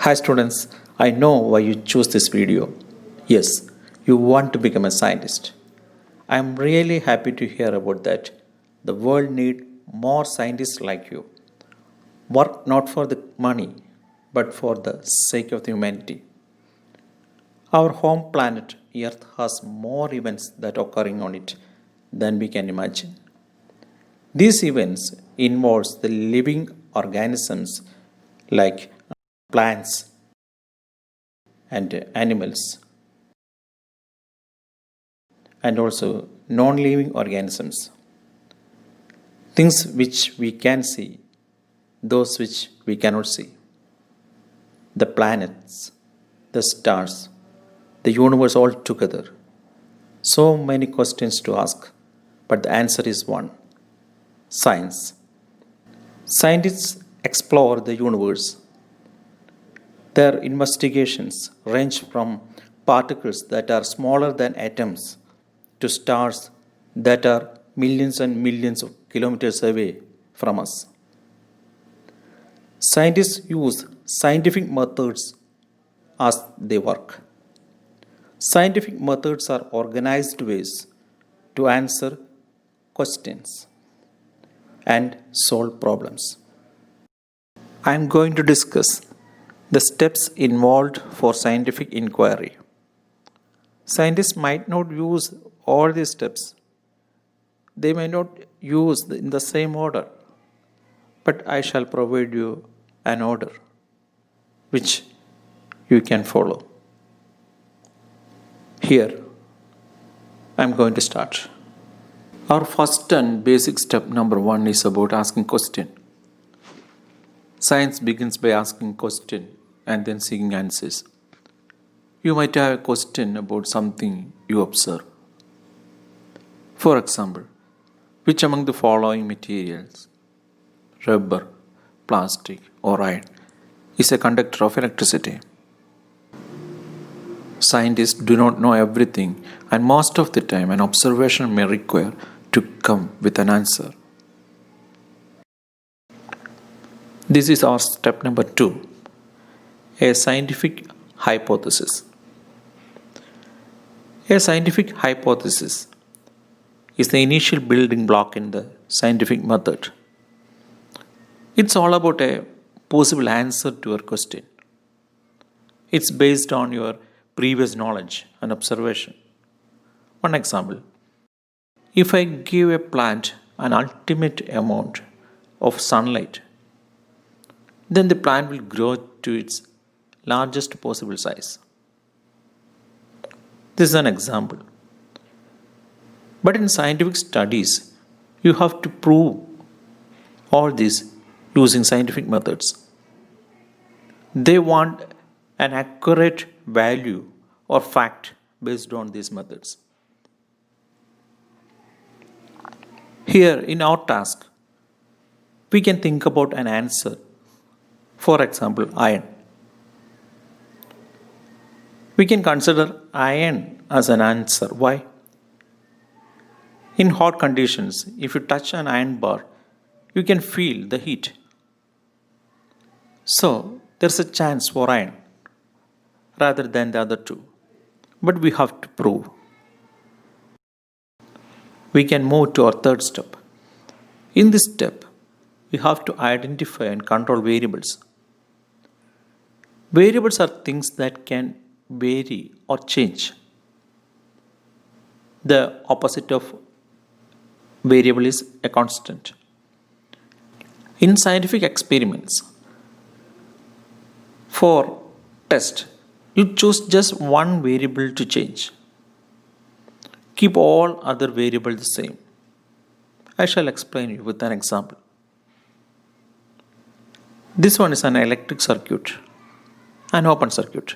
Hi students, I know why you choose this video. Yes, you want to become a scientist. I am really happy to hear about that. The world needs more scientists like you. Work not for the money, but for the sake of the humanity. Our home planet Earth has more events that are occurring on it than we can imagine. These events involves the living organisms like plants and animals and also non-living organisms. Things which we can see, those which we cannot see. The planets, the stars, the universe all together. So many questions to ask, but the answer is one: science. Scientists explore the universe. Their investigations range from particles that are smaller than atoms to stars that are millions and millions of kilometers away from us. Scientists use scientific methods as they work. Scientific methods are organized ways to answer questions and solve problems. I am going to discuss the steps involved for scientific inquiry. Scientists might not use all these steps. They may not use in the same order, but I shall provide you an order which you can follow. Here, I am going to start. Our first and basic step number 1 is about asking question. Science begins by asking question and then seeking answers. You might have a question about something you observe. For example, which among the following materials, rubber, plastic, or iron, is a conductor of electricity? Scientists do not know everything, and most of the time an observation may require to come with an answer. This is our step number 2, a scientific hypothesis. A scientific hypothesis is the initial building block in the scientific method. It's all about a possible answer to your question. It's based on your previous knowledge and observation. One example: if I give a plant an ultimate amount of sunlight, then the plant will grow to its largest possible size. This is an example. But in scientific studies, you have to prove all this using scientific methods. They want an accurate value or fact based on these methods. Here in our task, we can think about an answer. For example, iron. We can consider iron as an answer. Why? In hot conditions, if you touch an iron bar, you can feel the heat. So, there's a chance for iron rather than the other two. But we have to prove. We can move to our third step. In this step, we have to identify and control variables. Variables are things that can vary or change. The opposite of variable is a constant. In scientific experiments, for test, you choose just one variable to change. Keep all other variables the same. I shall explain you with an example. This one is an electric circuit, an open circuit.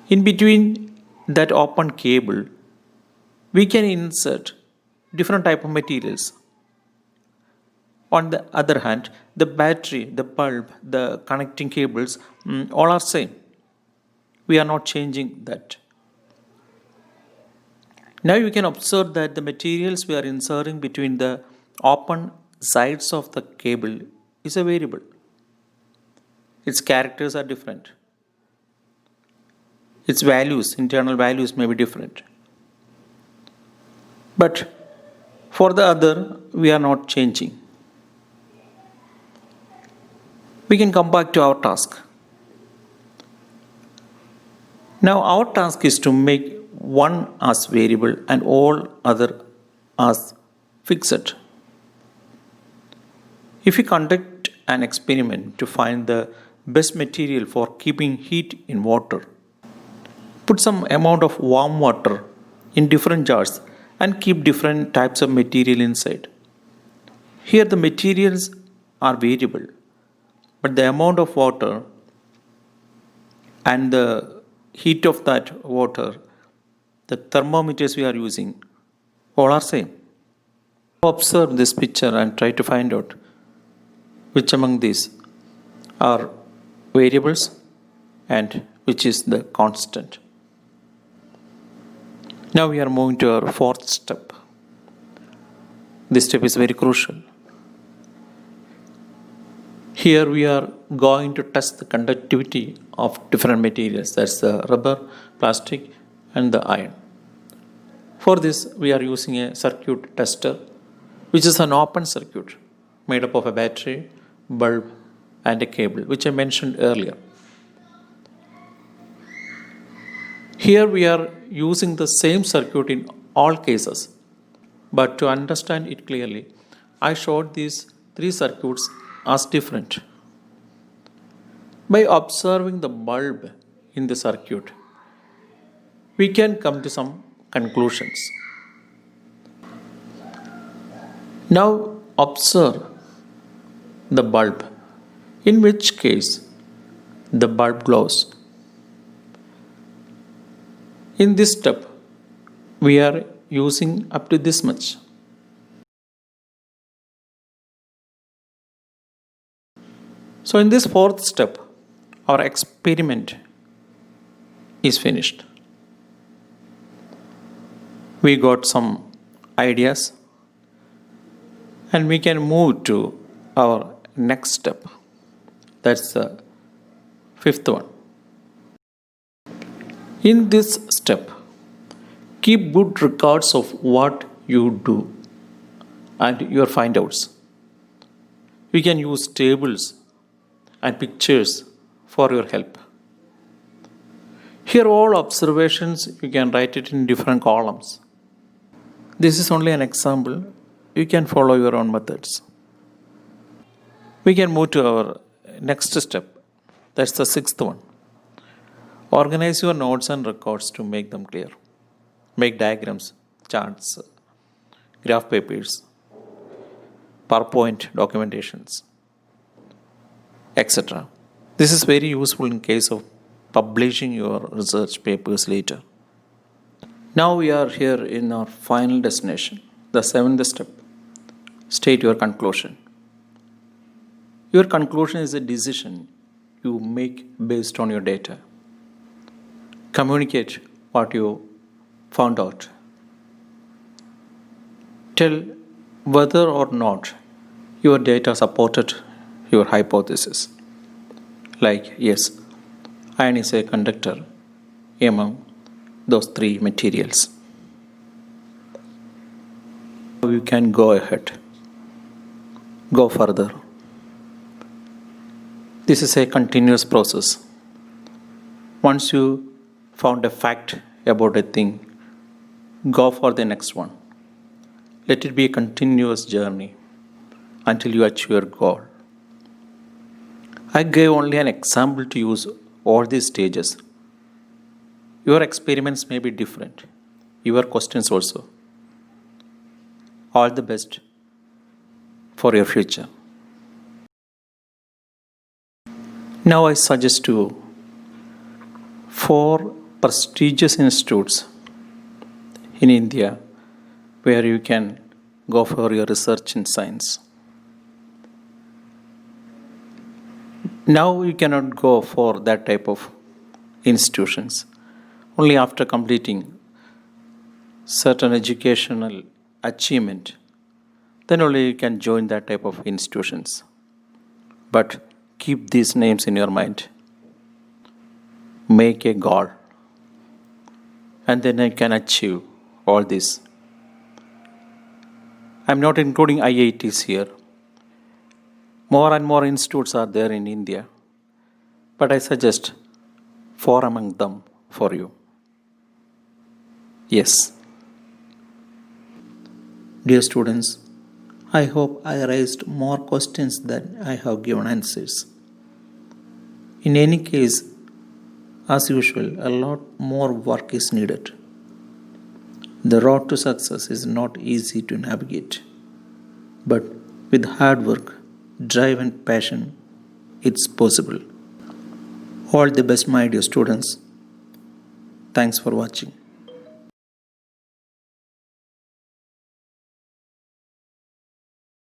In between that open cable, we can insert different type of materials. On the other hand, the battery, the bulb, the connecting cables, all are same. We are not changing that. Now you can observe that the materials we are inserting between the open sides of the cable is a variable. its characters are different, its values, internal values may be different. But for the other, we are not changing. We can come back to our task. Now, our task is to make one as variable and all other as fixed. If we conduct an experiment to find the best material for keeping heat in water, put some amount of warm water in different jars and keep different types of material inside. Here the materials are variable, but the amount of water and the heat of that water, the thermometers we are using, all are same. Observe this picture and try to find out which among these are variables and which is the constant. Now we are moving to our fourth step. This step is very crucial. Here we are going to test the conductivity of different materials. That's the rubber, plastic, and the iron. For this, we are using a circuit tester, which is an open circuit made up of a battery, bulb, and a cable, which I mentioned earlier. Here we are using the same circuit in all cases, but to understand it clearly, I showed these three circuits as different. By observing the bulb in the circuit, we can come to some conclusions. Now observe the bulb, in which case the bulb glows. In this step, we are using up to this much. So in this fourth step, our experiment is finished. We got some ideas and we can move to our next step. That's the fifth one. In this step, keep good records of what you do and your findouts. We can use tables and pictures for your help. Here all observations, you can write it in different columns. This is only an example. You can follow your own methods. We can move to our next step. That's the sixth one. Organize your notes and records to make them clear. Make diagrams, charts, graph papers, PowerPoint documentations, etc. This is very useful in case of publishing your research papers later. Now we are here in our final destination, the seventh step. State your conclusion. Your conclusion is a decision you make based on your data. Communicate what you found out. Tell whether or not your data supported your hypothesis. Like, yes, iron is a conductor among those three materials. You can go ahead. Go further. This is a continuous process. Once you found a fact about a thing, go for the next one. Let it be a continuous journey until you achieve your goal. I gave only an example to use all these stages. Your experiments may be different, your questions also. All the best for your future. Now I suggest you 4 prestigious institutes in India where you can go for your research in science. Now you cannot go for that type of institutions. Only after completing certain educational achievement, then only you can join that type of institutions. But Keep these names in your mind. Make a goal, and then you can achieve all this. I'm not including IITs here. More and more institutes are there in India, but I suggest four among them for you. Yes. Dear students, I hope I raised more questions than I have given answers. In any case, as usual, a lot more work is needed. The road to success is not easy to navigate, but with hard work, drive, and passion, it's possible. All the best, my dear students. Thanks for watching.